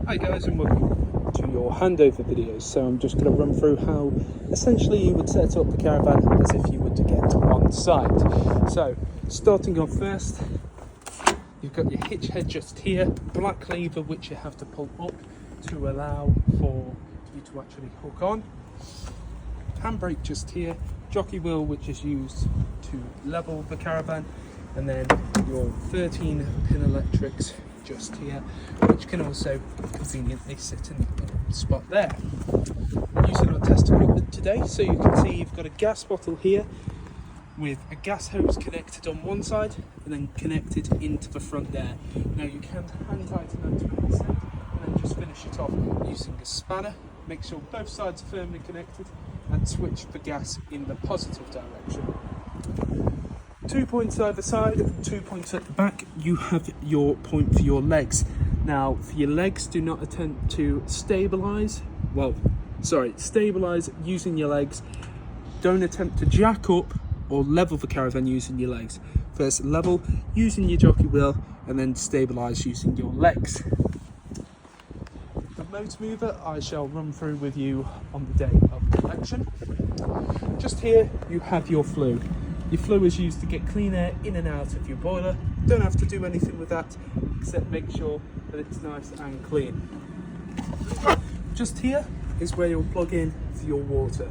Hi guys, and welcome to your handover videos. So I'm just going to run through how essentially you would set up the caravan as if you were to get on site. So starting off first, you've got your hitch head just here, black lever which you have to pull up to allow for you to actually hook on, handbrake just here, jockey wheel which is used to level the caravan, and then your 13 pin electrics just here, which can also conveniently sit in the spot there. Using our test equipment today, so you can see you've got a gas bottle here with a gas hose connected on one side and then connected into the front there. Now you can hand tighten that to an extent and then just finish it off using a spanner. Make sure both sides are firmly connected and switch the gas in the positive direction. 2 points either side, 2 points at the back. You have your point for your legs. Now for your legs, do not attempt to stabilize using your legs. Don't attempt to jack up or level the caravan using your legs. First level using your jockey wheel and then stabilize using your legs. The motor mover I shall run through with you on the day of collection. Just here you have your flue. Your flue is used to get clean air in and out of your boiler. Don't have to do anything with that except make sure that it's nice and clean. Just here is where you'll plug in for your water.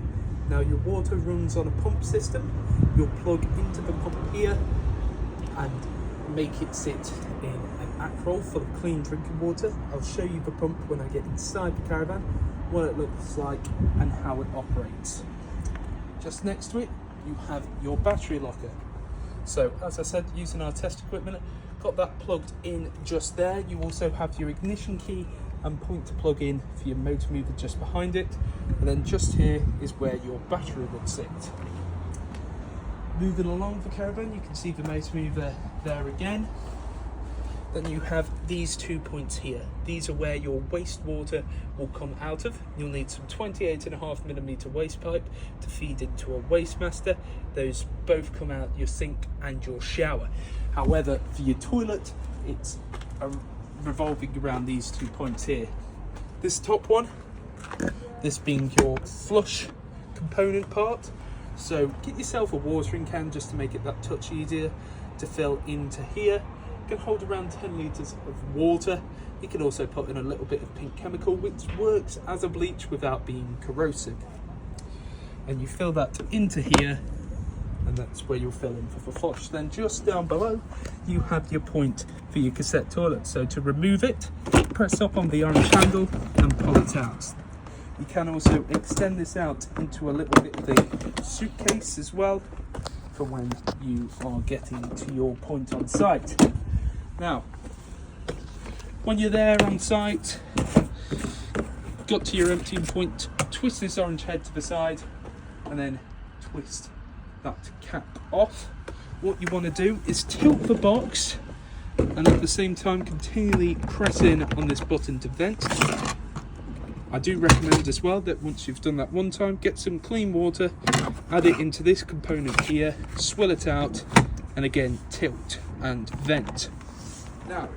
Now your water runs on a pump system. You'll plug into the pump here and make it sit in an aquarol full of clean drinking water. I'll show you the pump when I get inside the caravan, what it looks like and how it operates. Just next to it you have your battery locker. So as I said, using our test equipment, got that plugged in just there. You also have your ignition key and point to plug in for your motor mover just behind it, and then just here is where your battery would sit. Moving along the caravan, you can see the motor mover there again. Then you have these 2 points here. These are where your wastewater will come out of. You'll need some 28.5mm waste pipe to feed into a waste master. Those both come out your sink and your shower. However, for your toilet, it's revolving around these 2 points here. This top one, this being your flush component part. So get yourself a watering can just to make it that touch easier to fill into here. Can hold around 10 litres of water. You can also put in a little bit of pink chemical which works as a bleach without being corrosive. And you fill that into here, and that's where you'll fill in for the flush. Then just down below you have your point for your cassette toilet. So to remove it, press up on the orange handle and pull it out. You can also extend this out into a little bit of a suitcase as well for when you are getting to your point on site. Now, when you're there on site, got to your emptying point, twist this orange head to the side and then twist that cap off. What you want to do is tilt the box and at the same time continually press in on this button to vent. I do recommend as well that once you've done that one time, get some clean water, add it into this component here, swill it out, and again tilt and vent. Now,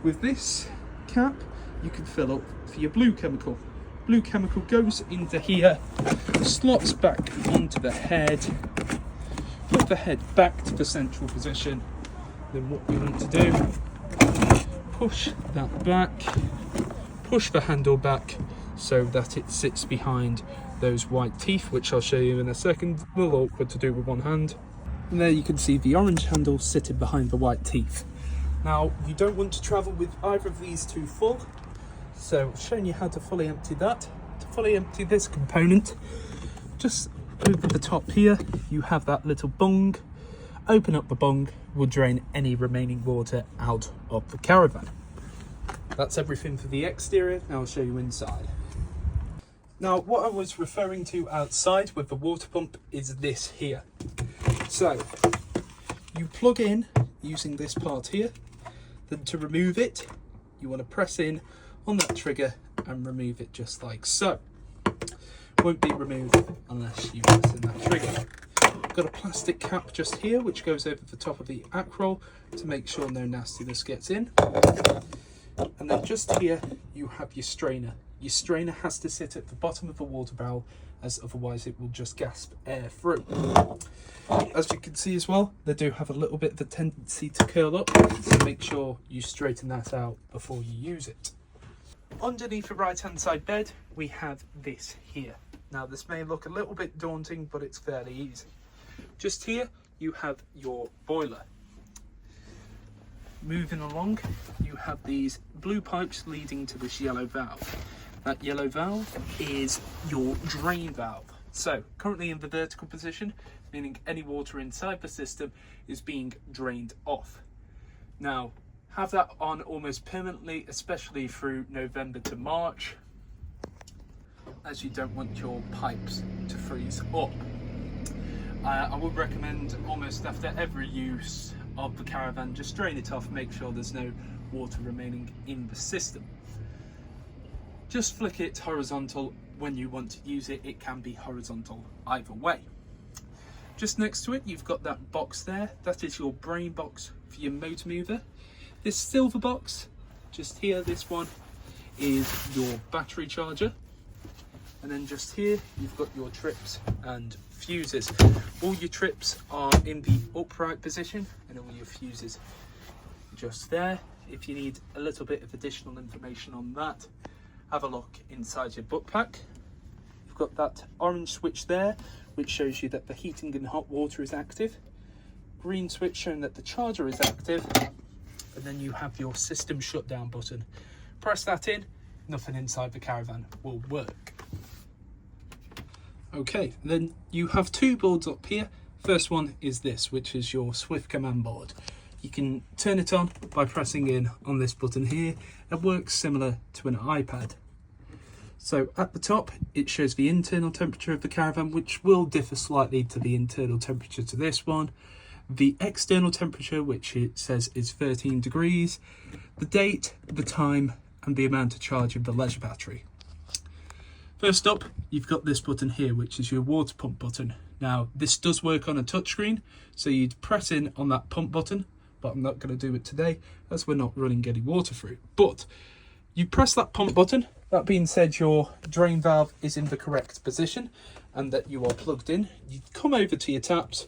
with this cap, you can fill up for your blue chemical. Blue chemical goes into here, slots back onto the head, put the head back to the central position. Then what we want to do, push that back, push the handle back so that it sits behind those white teeth, which I'll show you in a second. A little awkward to do with one hand. And there you can see the orange handle sitting behind the white teeth. Now, you don't want to travel with either of these two full, so I've shown you how to fully empty that. To fully empty this component, just over the top here, you have that little bung. Open up the bung, will drain any remaining water out of the caravan. That's everything for the exterior. Now I'll show you inside. Now, what I was referring to outside with the water pump is this here. So, you plug in using this part here. Then to remove it, you want to press in on that trigger and remove it just like so. Won't be removed unless you press in that trigger. Got a plastic cap just here which goes over the top of the aquarol to make sure no nastiness gets in. And then just here you have your strainer. Your strainer has to sit at the bottom of the water barrel, as otherwise it will just gasp air through. As you can see as well, they do have a little bit of a tendency to curl up, so make sure you straighten that out before you use it. Underneath the right hand side bed we have this here. Now this may look a little bit daunting, but it's fairly easy. Just here you have your boiler. Moving along, you have these blue pipes leading to this yellow valve. That yellow valve is your drain valve. So currently in the vertical position, meaning any water inside the system is being drained off. Now have that on almost permanently, especially through November to March, as you don't want your pipes to freeze up. I would recommend almost after every use of the caravan, just drain it off, make sure there's no water remaining in the system. Just flick it horizontal when you want to use it. It can be horizontal either way. Just next to it you've got that box there, that is your brain box for your motor mover. This silver box just here, this one is your battery charger, and then just here you've got your trips and fuses. All your trips are in the upright position and all your fuses just there. If you need a little bit of additional information on that, have a look inside your book pack. You've got that orange switch there which shows you that the heating and hot water is active, green switch showing that the charger is active, and then you have your system shutdown button. Press that in, nothing inside the caravan will work. Okay, then you have two boards up here. First one is this, which is your Swift command board. You can turn it on by pressing in on this button here. It works similar to an iPad. So at the top it shows the internal temperature of the caravan, which will differ slightly to the internal temperature to this one. The external temperature, which it says is 13 degrees, the date, the time, and the amount of charge of the leisure battery. First up, you've got this button here, which is your water pump button. Now, this does work on a touchscreen, so you'd press in on that pump button, but I'm not going to do it today as we're not running any water through. But you press that pump button. That being said, your drain valve is in the correct position and that you are plugged in. You come over to your taps,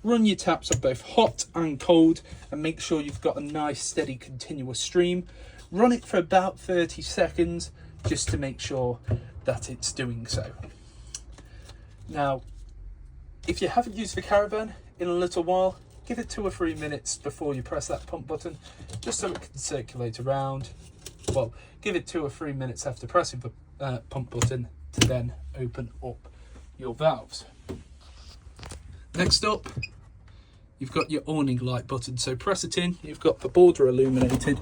run your taps of both hot and cold, and make sure you've got a nice steady continuous stream. Run it for about 30 seconds just to make sure that it's doing so. Now, if you haven't used the caravan in a little while, give it 2 or 3 minutes before you press that pump button, just so it can circulate around. Well, give it 2 or 3 minutes after pressing the pump button to then open up your valves. Next up, you've got your awning light button. So press it in, you've got the border illuminated.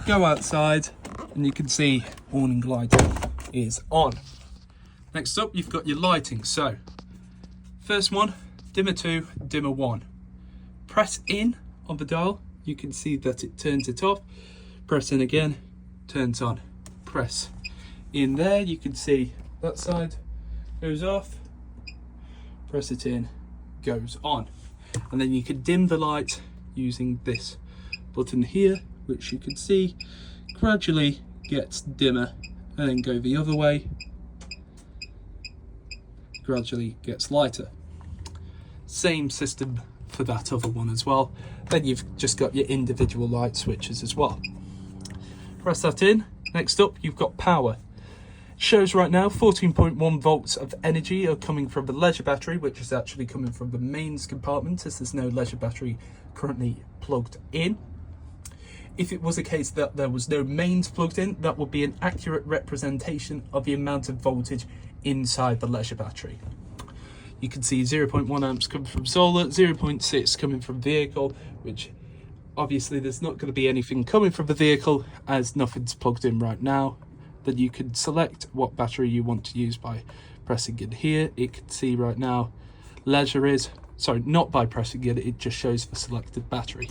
Go outside and you can see awning lighting is on. Next up, you've got your lighting. So first one, dimmer 2, dimmer 1. Press in on the dial, you can see that it turns it off. Press in again, turns on. Press in there, you can see that side goes off. Press it in, goes on. And then you can dim the light using this button here, which you can see gradually gets dimmer, and then go the other way, gradually gets lighter. Same system for that other one as well. Then you've just got your individual light switches as well. Press that in. Next up, you've got power. It shows right now 14.1 volts of energy are coming from the leisure battery, which is actually coming from the mains compartment, as there's no leisure battery currently plugged in. If it was a case that there was no mains plugged in, that would be an accurate representation of the amount of voltage inside the leisure battery. You can see 0.1 amps coming from solar, 0.6 coming from vehicle, which obviously there's not going to be anything coming from the vehicle as nothing's plugged in right now. Then you can select what battery you want to use by pressing in here. It can see right now leisure is, sorry, not by pressing it just shows the selected battery.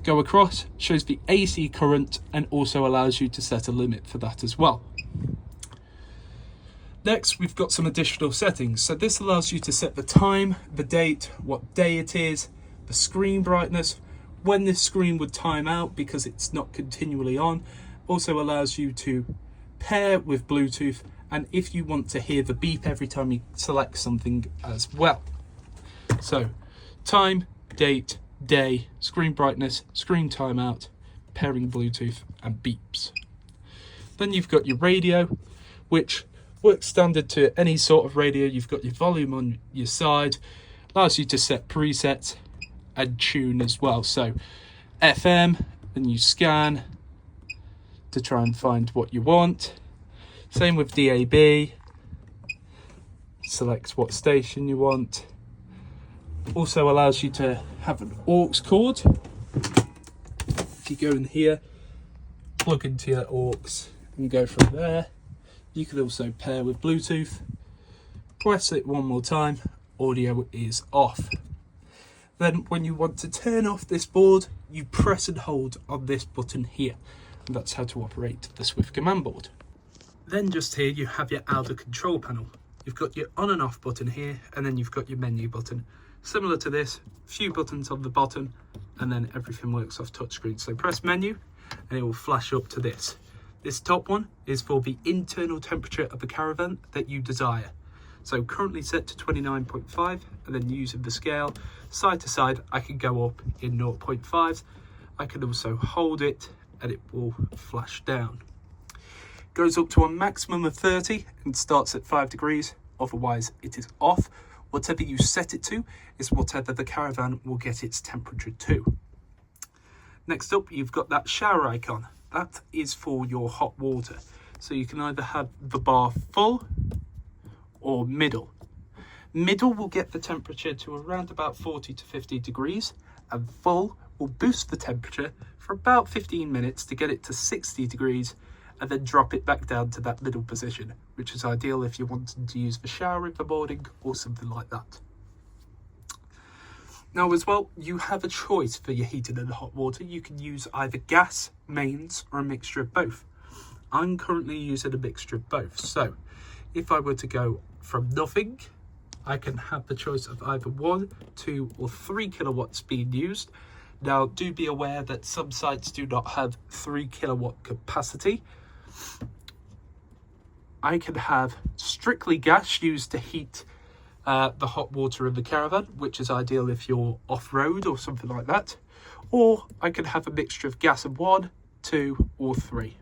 Go across, shows the AC current, and also allows you to set a limit for that as well. Next, we've got some additional settings. So this allows you to set the time, the date, what day it is, the screen brightness, when this screen would time out because it's not continually on, Also allows you to pair with Bluetooth, and if you want to hear the beep every time you select something as well. So time, date, day, screen brightness, screen timeout, pairing Bluetooth and beeps. Then you've got your radio, which works standard to any sort of radio. You've got your volume on your side, allows you to set presets and tune as well. So FM, and you scan to try and find what you want. Same with DAB, select what station you want. Also allows you to have an aux cord. If you go in here, plug into your aux and go from there. You can also pair with Bluetooth. Press it one more time, audio is off. Then when you want to turn off this board, you press and hold on this button here. And that's how to operate the Swift command board. Then just here you have your outer control panel. You've got your on and off button here, and then you've got your menu button. Similar to this, few buttons on the bottom, and then everything works off touchscreen. So press menu, and it will flash up to this. This top one is for the internal temperature of the caravan that you desire. So currently set to 29.5, and then using the scale side to side, I can go up in 0.5s. I can also hold it and it will flash down. Goes up to a maximum of 30 and starts at 5 degrees, otherwise it is off. Whatever you set it to is whatever the caravan will get its temperature to. Next up, you've got that shower icon. That is for your hot water. So you can either have the bar full or middle. Middle will get the temperature to around about 40 to 50 degrees, and full will boost the temperature for about 15 minutes to get it to 60 degrees, and then drop it back down to that middle position, which is ideal if you're wanting to use the shower in the morning or something like that. Now as well, you have a choice for your heating and hot water. You can use either gas, mains, or a mixture of both. I'm currently using a mixture of both. So if I were to go from nothing, I can have the choice of either 1, 2 or 3 kilowatts being used. Now do be aware that some sites do not have 3 kilowatt capacity. I can have strictly gas used to heat the hot water in the caravan, which is ideal if you're off-road or something like that. Or I can have a mixture of gas of 1, 2 or 3.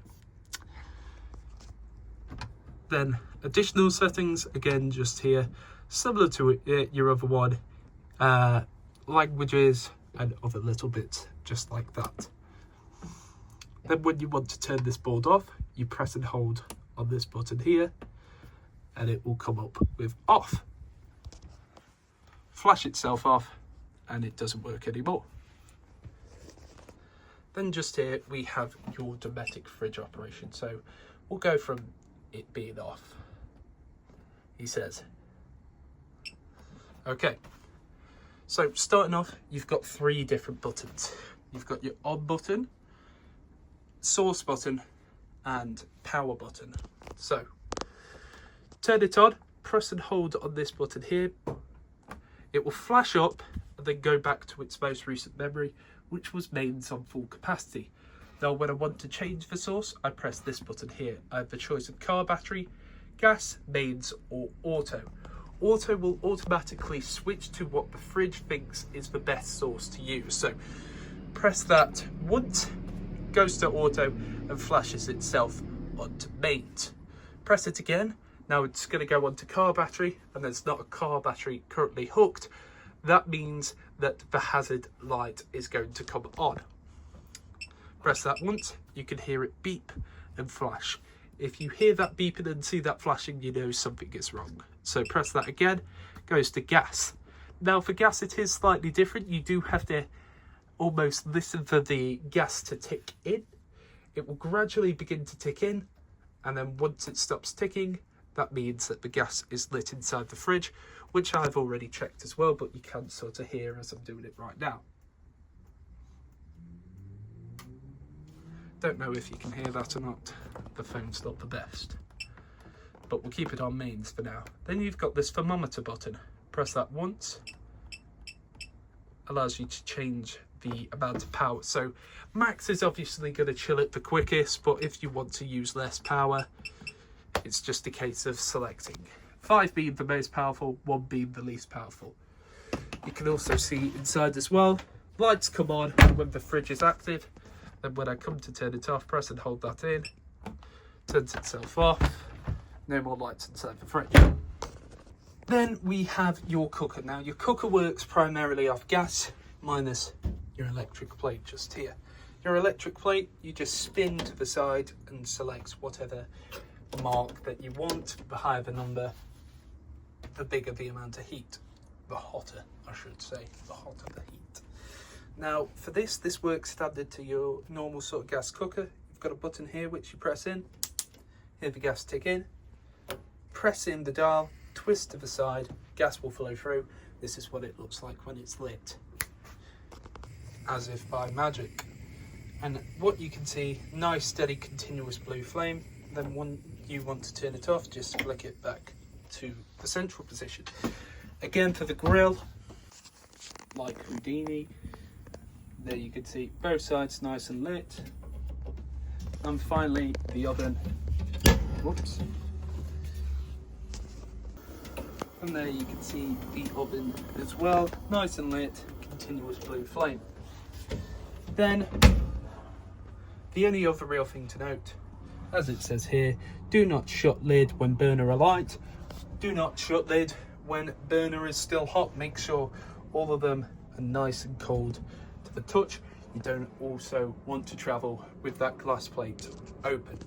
Then additional settings, again just here, similar to your other one, languages and other little bits just like that. Then when you want to turn this board off, you press and hold on this button here and it will come up with off. Flash itself off and it doesn't work anymore. Then just here we have your domestic fridge operation. So we'll go from it being off, he says. Okay, so starting off, you've got 3 different buttons. You've got your on button, source button, and power button. So turn it on, press and hold on this button here. It will flash up and then go back to its most recent memory, which was mains on full capacity. Now when I want to change the source, I press this button here. I have the choice of car battery, gas, mains, or auto. Auto will automatically switch to what the fridge thinks is the best source to use. So press that once, goes to auto and flashes itself onto mains. Press it again. Now it's going to go onto car battery, and there's not a car battery currently hooked. That means that the hazard light is going to come on. Press that once, you can hear it beep and flash. If you hear that beeping and see that flashing, you know something is wrong. So press that again, goes to gas. Now for gas it is slightly different. You do have to almost listen for the gas to tick in. It will gradually begin to tick in, and then once it stops ticking, that means that the gas is lit inside the fridge, which I've already checked as well, but you can sort of hear as I'm doing it right now. Don't know if you can hear that or not. The phone's not the best, but we'll keep it on mains for now. Then you've got this thermometer button. Press that once, allows you to change the amount of power. So max is obviously going to chill it the quickest, but if you want to use less power, it's just a case of selecting 5 being the most powerful, 1 being the least powerful. You can also see inside as well, lights come on when the fridge is active. Then when I come to turn it off, press and hold that in, turns itself off. No more lights inside the fridge. Then we have your cooker. Now your cooker works primarily off gas, minus your electric plate just here. Your electric plate, you just spin to the side and select whatever mark that you want. The higher the number, the bigger the amount of heat. The hotter, I should say, the hotter the heat. Now for this works standard to your normal sort of gas cooker. You've got a button here which you press in, hear the gas tick in, press in the dial, twist to the side, gas will flow through. This is what it looks like when it's lit, as if by magic. And what you can see, nice steady continuous blue flame. Then when you want to turn it off, just flick it back to the central position. Again for the grill, like Houdini, there you can see both sides nice and lit. And finally the oven, whoops. And there you can see the oven as well, nice and lit, continuous blue flame. Then the only other real thing to note, as it says here, do not shut lid when burner alight. Do not shut lid when burner is still hot. Make sure all of them are nice and cold to the touch. You don't also want to travel with that glass plate open.